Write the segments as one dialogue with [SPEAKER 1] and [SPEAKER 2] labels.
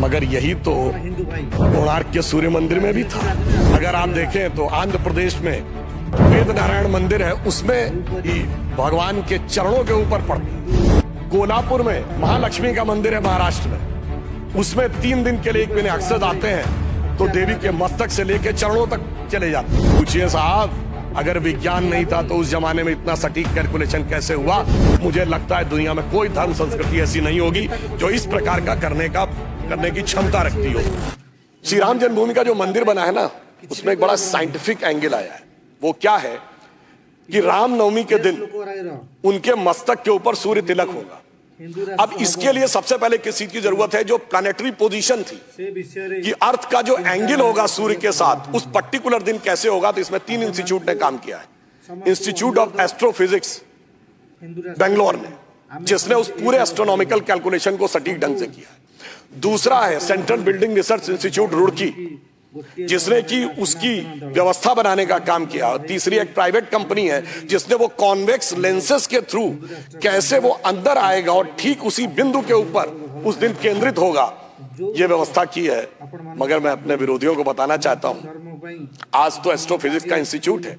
[SPEAKER 1] मगर यही तो कोणार्क के सूर्य मंदिर में भी था। अगर आप देखें तो आंध्र प्रदेश में वेद नारायण मंदिर है, उसमें ही भगवान के चरणों के ऊपर पड़ती। कोल्हापुर में महालक्ष्मी का मंदिर है महाराष्ट्र में, उसमें 3 दिन के लिए एक महीने अक्सर आते हैं तो देवी के मस्तक से लेकर चरणों तक चले जाते हैं। पूछिए साहब, अगर विज्ञान नहीं था तो उस जमाने में इतना सटीक कैलकुलेशन कैसे हुआ? मुझे लगता है दुनिया में कोई धर्म संस्कृति ऐसी नहीं होगी जो इस प्रकार का करने की क्षमता रखती हो। श्री राम जन्मभूमि का जो मंदिर बना है ना, उसमें एक बड़ा साइंटिफिक एंगल आया है। वो क्या है कि रामनवमी के दिन उनके मस्तक के ऊपर सूर्य तिलक होगा। अब इसके लिए सबसे पहले किस चीज की जरूरत है? जो प्लानेटरी पोजीशन थी कि अर्थ का जो एंगल होगा सूर्य के साथ उस पर्टिकुलर दिन कैसे होगा, तो इसमें 3 इंस्टीट्यूट ने काम किया है। इंस्टीट्यूट ऑफ एस्ट्रोफिजिक्स बेंगलोर ने, जिसने उस पूरे एस्ट्रोनॉमिकल कैलकुलेशन को सटीक ढंग से किया है। दूसरा है central building research institute Roorkee, जिसने कि उसकी व्यवस्था बनाने का काम किया। और तीसरी एक प्राइवेट कंपनी है जिसने वो कॉन्वेक्स लेंसेस के थ्रू कैसे वो अंदर आएगा और ठीक उसी बिंदु के ऊपर उस दिन केंद्रित होगा, ये व्यवस्था की है। मगर मैं अपने विरोधियों को बताना चाहता हूं, आज तो एस्ट्रोफिजिक्स का इंस्टीट्यूट है,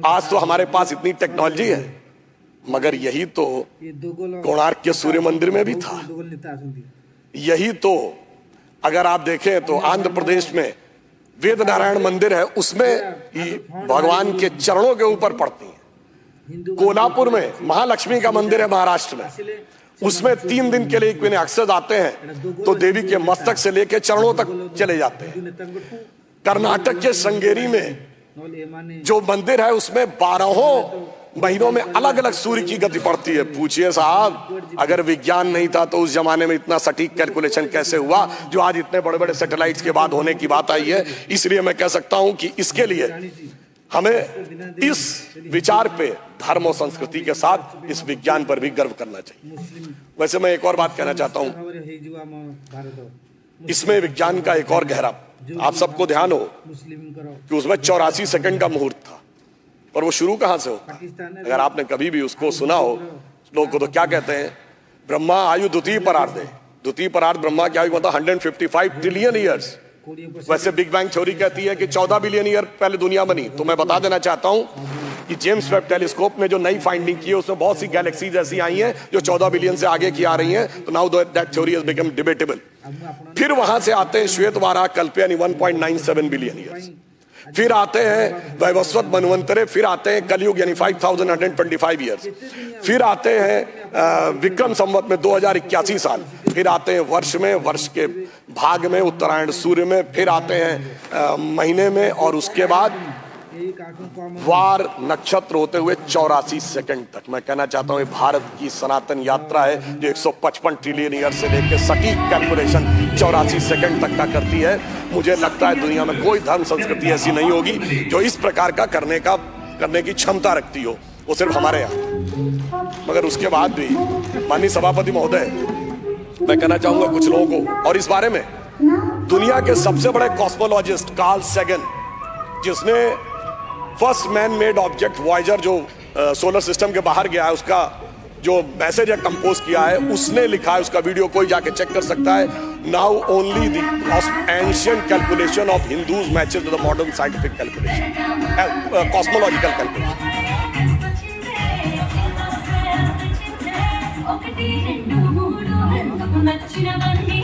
[SPEAKER 1] आज तो हमारे पास इतनी टेक्नोलॉजी है, मगर यही तो कोणार्क के सूर्य मंदिर में भी था। यही तो अगर आप देखें तो आंध्र प्रदेश में वेद नारायण मंदिर है, उसमें ही भगवान के चरणों के ऊपर पड़ती है। कोल्हापुर में महालक्ष्मी का मंदिर है महाराष्ट्र में, उसमें 3 दिन के लिए एक महीने अक्सर आते हैं तो देवी के मस्तक से लेकर चरणों तक चले जाते हैं। कर्नाटक के श्रृंगेरी में जो मंदिर है उसमें 12 महीनों में अलग अलग सूर्य की गति पड़ती है। पूछिए साहब, अगर विज्ञान नहीं था तो उस जमाने में इतना सटीक कैलकुलेशन कैसे हुआ जो आज इतने बड़े बड़े सैटेलाइट्स के बाद होने की बात आई है? इसलिए मैं कह सकता हूं कि इसके लिए हमें इस विचार पे धर्म और संस्कृति के साथ इस विज्ञान पर भी गर्व करना चाहिए। वैसे मैं एक और बात कहना चाहता हूं, इसमें विज्ञान का एक और गहरा, आप सबको ध्यान हो कि उसमें 84 सेकंड का मुहूर्त था, और वो शुरू कहां से होता? अगर आपने कभी भी उसको सुना हो, लोग को तो क्या कहते हैं, ब्रह्मा आयु द्वितीय परार्धे, द्वितीय परार्ध ब्रह्मा की आयु मतलब 155 ट्रिलियन ईयर्स। वैसे बिग बैंग थ्योरी कहती है कि 14 बिलियन ईयर पहले दुनिया बनी। तो मैं बता देना चाहता हूं कि जेम्स वेब टेलीस्कोप ने जो नई फाइंडिंग की है उसमें बहुत सी गैलेक्सीज ऐसी आई हैं जो 14 बिलियन से आगे की आ रही हैं। तो now that theory has become debatable. फिर वहां से आते हैं श्वेत वाराह कल्प यानी 1.97 बिलियन ईयर्स। फिर आते हैं वैवस्वत मनवंतरे, फिर आते हैं कलयुग यानी 5125 ईयर्स। फिर आते हैं विक्रम संवत में 2081 साल। फिर आते हैं वर्ष में, वर्ष के भाग में, उत्तरायण सूर्य में। फिर आते हैं महीने में, और उसके बाद वार नक्षत्र होते हुए 84 सेकंड तक। मैं कहना चाहता हूं भारत की सनातन यात्रा है जो 155 ट्रिलियन ईयर से लेकर सटीक कैलकुलेशन 84 सेकंड तक का करती है। मुझे लगता है दुनिया में कोई धर्म संस्कृति ऐसी नहीं होगी जो इस प्रकार का करने की क्षमता रखती हो, वो सिर्फ हमारे यहाँ। मगर उसके बाद भी माननीय सभापति महोदय, मैं कहना चाहूंगा कुछ लोगों को, और इस बारे में दुनिया के सबसे बड़े कॉस्मोलॉजिस्ट कार्ल सैगन, जिसने first man made object Voyager जो सोलर सिस्टम के बाहर गया है उसका जो मैसेज है कंपोज किया है, उसने लिखा है, उसका वीडियो कोई जाके चेक कर सकता है। Now only the ancient calculation of Hindus matches to the modern scientific calculation, cosmological calculation.
[SPEAKER 2] नच्चिनवన్నీ